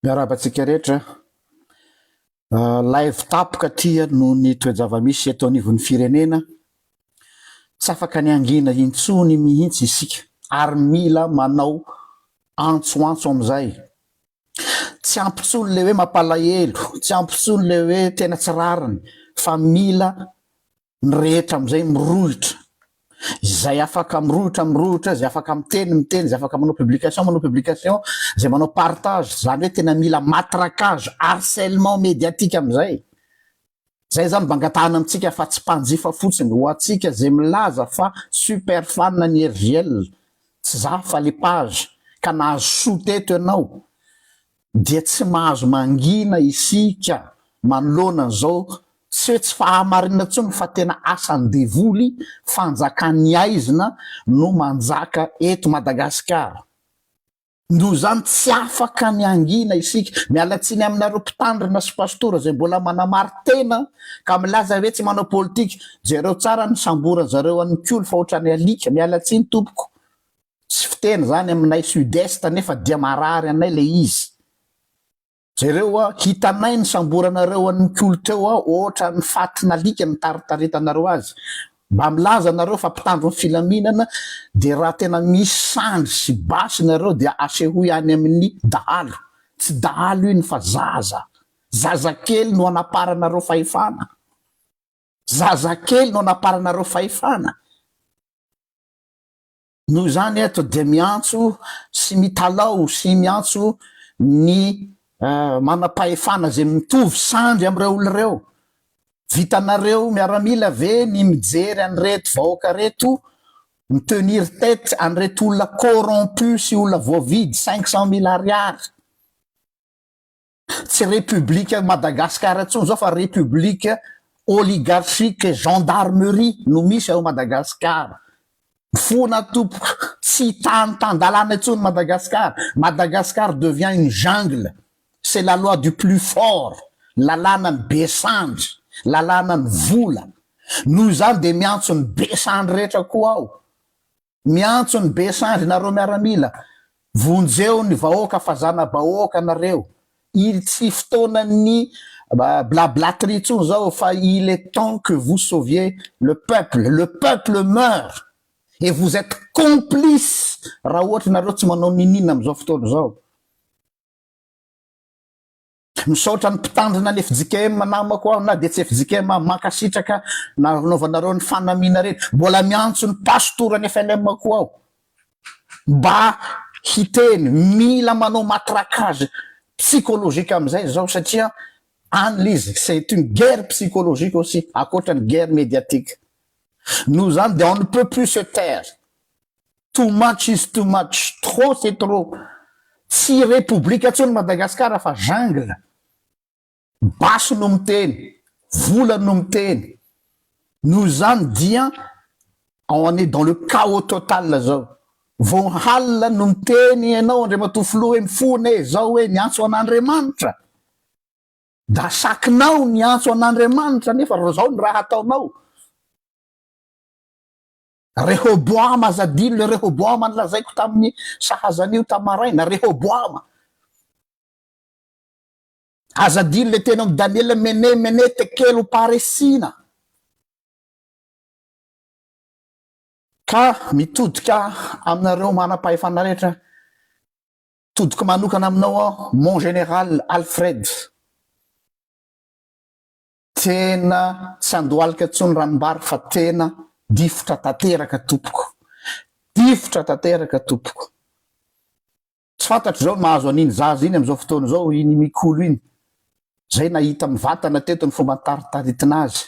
Miarabantsika rehetra live tapoka tria no ny toe-java-misy eto anivon'ny firenena tsy afaka ny angina intsony mihitsy isika ary mila manao antsoantso amizay tsy ampitsony le hoe mampalahelo tsy ampitsony le hoe tena tsy rariny fa mila ny rehetra amizay mirohitra zay afaka mirohitra zay afaka miteny zay afaka manao publication zay manao partage zany hoe tena mila matraquage harcèlement médiatique amizay zay zany bangatahana amitsika fa tsy mpanjifa fotsiny ho atsika zay milaza fa super fan ny RGL tsy za fa le page ka nahazo soteto ianao dia tsy mahazo mangina isika manoloana zao tsy hoe tsy fahamarina tsony fa tena asany devoly fanjakan'ny aizina no manjaka eto Madagasikara no zany tsy afaka ny angina isika mialatsiny aminareo mpitandrina sy pastora zay mbola manamary tena ka milaza hoe tsy manao politika jereo tsara ny samboran zareo an'ny kolo fa ohatrany alika mialatsiny tompoko tsy fiteny zany aminay sud-est nefa dia marary anay le izy jereo hitanay ny samboranareo an'ny kolo teo ohatra ny fatina alika ny taritaritanareo azy mba milaza nareo fa mpitandro ny filaminana de raha tena misy sandry sy basy nareo dia asehoy any amin'ny dahalo tsy dahalo iny fa zazakely no anaparanareo fahefana zazakely no anaparanareo fahefana noho zany eto de miantso sy mitalao sy miantso ny manam-pahefana zay mitovy sandry am'ireo olo reo vitanareo miaramila ve ny mijery an'reto vahoaka reto mitenir tête an'reto olona corrompu sy olona voavidy 500 000 ariary tsy république Madagasikara tsony zao fa république oligarchique gendarmerie no misy ao Madagasikara fona tompoko tsy tan-tandalana etsony Madagasikara devient une jungle c'est la loi du plus fort lalàna ny besandry lalàna ny vola noho zany de miantso ny besandry rehetra koa ao miantso ny besandry nareo miaramila vonjeo ny vahoaka fazana bahoaka nareo tsy fotoana ny blablatrie tsony zao fa il est temps que vous sauviez le peuple meurt et vous êtes complice raha ohatra nareo tsy manao ninina am'izao fotoana zao misaotra ny mpitandrina ny FJKM namako aho na de tsy FJKM mankasitraka na naovanareo ny fanamina rehetra mbola miantso ny pastora ny FLM koa aho mba hiteny mila manao matraquage psychologique amizay zao satria analyse c'est une guerre psychologique aussi akoatra ny guerre médiatique nous zany de on ne peut plus se taire too much is too much trop c'est trop tsy république atsony Madagasikara fa jungle basy no miteny vola no miteny noho zany dia on est dans le chaos total zao vao halina no miteny ianao Andriamatofilo hoe mifona zao hoe niantso an'Andriamanitra da sakinao niantso an'Andriamanitra nefa zao ny raha ataonao Rehoboama azadilo le Rehoboama nylazaiko tamin'ny sahazanio tamaraina Rehoboama azadilo le tena am Daniel mene tekelo paresina ka mitodika aminareo manam-pahefana rehetra todiko manokana aminao mon général Alfred tena tsy andohalika tsony ranombary fa tena difotra tanteraka tompoko tsy fantatro zao mahazo an'iny zaza iny am'izao fotoana zao iny mikolo iny zay nahita mivatana teto ny fomba taritaritina azy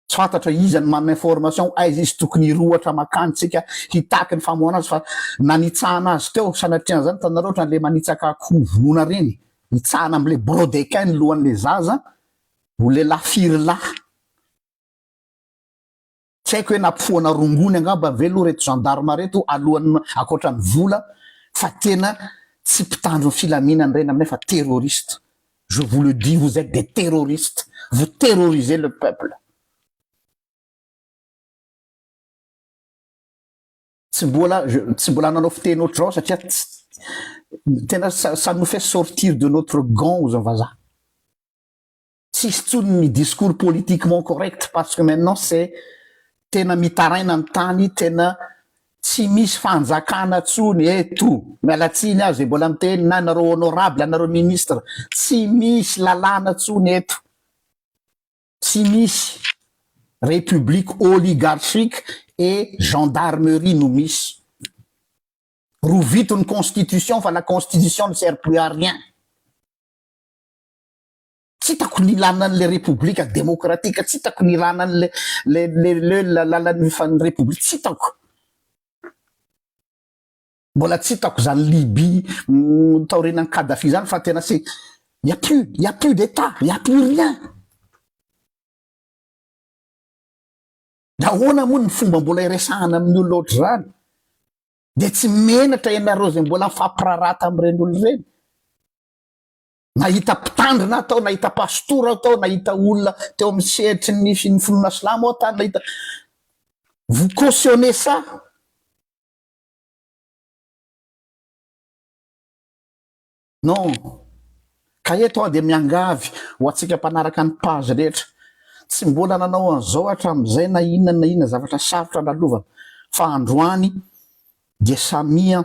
tsy fantatra izy ny manana information aiza izy tokony hirohatra makanitsika hitaky ny famoana azy fa nanitsahana azy teo sanatriana zany tanareo ohatran'le manitsaka akoho vonona reny hitsahana am'le brodequin ny lohan'le zaza ho le lafirlahy tsy haiko hoe nampifoana rongony angamba velo reto gendarme reto alohan'ny akoatra ny vola fa tena tsy mpitandro ny filaminany reny aminay fa terroriste je vous le dis vous êtes des terroristes vous terrorisez le peuple tsy mbola nanao fiteny ohatr'izao satria tena ça nous fait sortir de notre gant aux vazaha. Tsisy tsony ny discours politiquement correct parce que maintenant c'est tena mitaraina ny tany, tena tsy misy fanjakana tsony eto mialatsiny azy zay mbola miteny na nareo honorable anareo ministre, tsy misy lalàna tsony eto, tsy misy république oligarchique et gendarmerie no misy. Rovito ny constitution fa la constitution ne sert plus à rien. Tsy hitako ny ilana an'le république démocratique, tsy hitako ny ilana an'le lalan'ny république, tsy hitako. Mbola tsy hitako zany Libye taorian'ny Kadhafi zany fa tena c'est y a plus d'état, y a plus rien. Ahoana moa ny fomba mbola iresahana amin'ny olo loatra zany? De tsy menatra ianareo zay mbola mifampirarata amin'ireny olo ireny. Nahita mpitandrina atao, nahita pastora atao, nahita olona teo amin'ny sehatry ny finoana silamo ao tany, nahita vous cautionnez ça. Non, ka eto de miangavy ho atsika mpanaraka ny page rehetra. Tsy mbola nanao an'izao hatramin'izay na inona zavatra sarotra lalovana fa androany de samia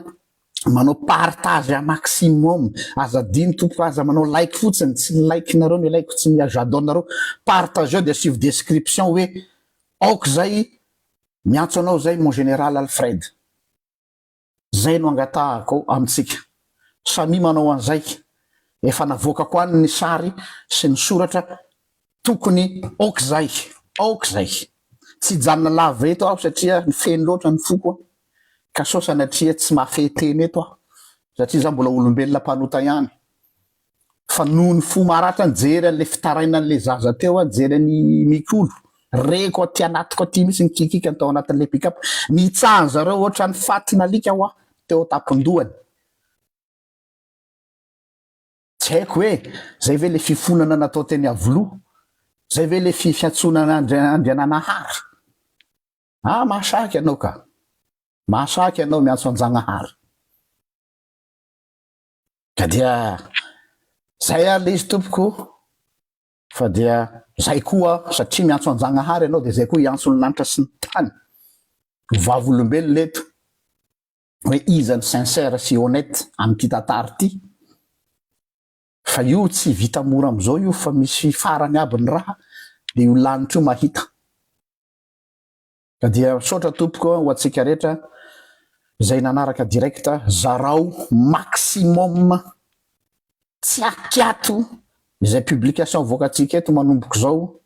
manao partage à maximum, aza diny tompoko aza manao like fotsiny, tsy like nareo ny like tsy j'adore nareo, partage de suivre description hoe aoko zay miantso anao zay mon général Alfred, zay no angatahako amitsika. Samy manao an'izay efa navoaka koa ny sary sy ny soratra tokony aoko zay tsy janona lava eto aho satria ny feny loatra ny foko ka sao sanatria tsy mafeteny eto aho satria za mbola olombelona mpanota ihany fa noho ny fo maratra nijery an'le fitarainan'le zaza teo jery ny mikolo reko aty anatiko aty misy ny kikika tao anatin'le pick-up nitsahan zareo ohatra ny fatina alika ho teo tapindohany. Tsy haiko hoe zay ve le fifonana natao teny Avoloha, zay ve le fiatsonana Andriananahary. Mahasaky anao ka, mahasaky anao miantso Anjanahary. Ka dia zay le izy tompoko, fa dia zay koa satria miantso Anjanahary anao de zay koa iantso ny lanitra sy ny tany. Vavolombelona leto hoe iza ny sincère sy honnête am'ty tantara ty. Fa io tsy vita mora am'izao io fa misy farany aby ny raha de io lanitra io mahita. Ka dia saotra tompoko ho atsika rehetra zay nanaraka directa zarao maximum tsy akiato izay publication voakatsika eto manomboka zao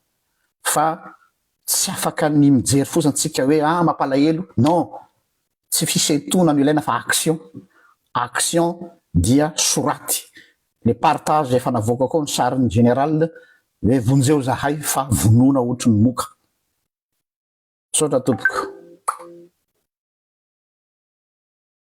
fa tsy afaka ny mijery fotsiny tsika hoe mampalahelo. Non, tsy fisetona no ilaina fa action dia soraty. Le partage efa navoaka koa ny sariny général hoe vonjeo zahay fa vonona ohatry ny moka. Saotra tompoko.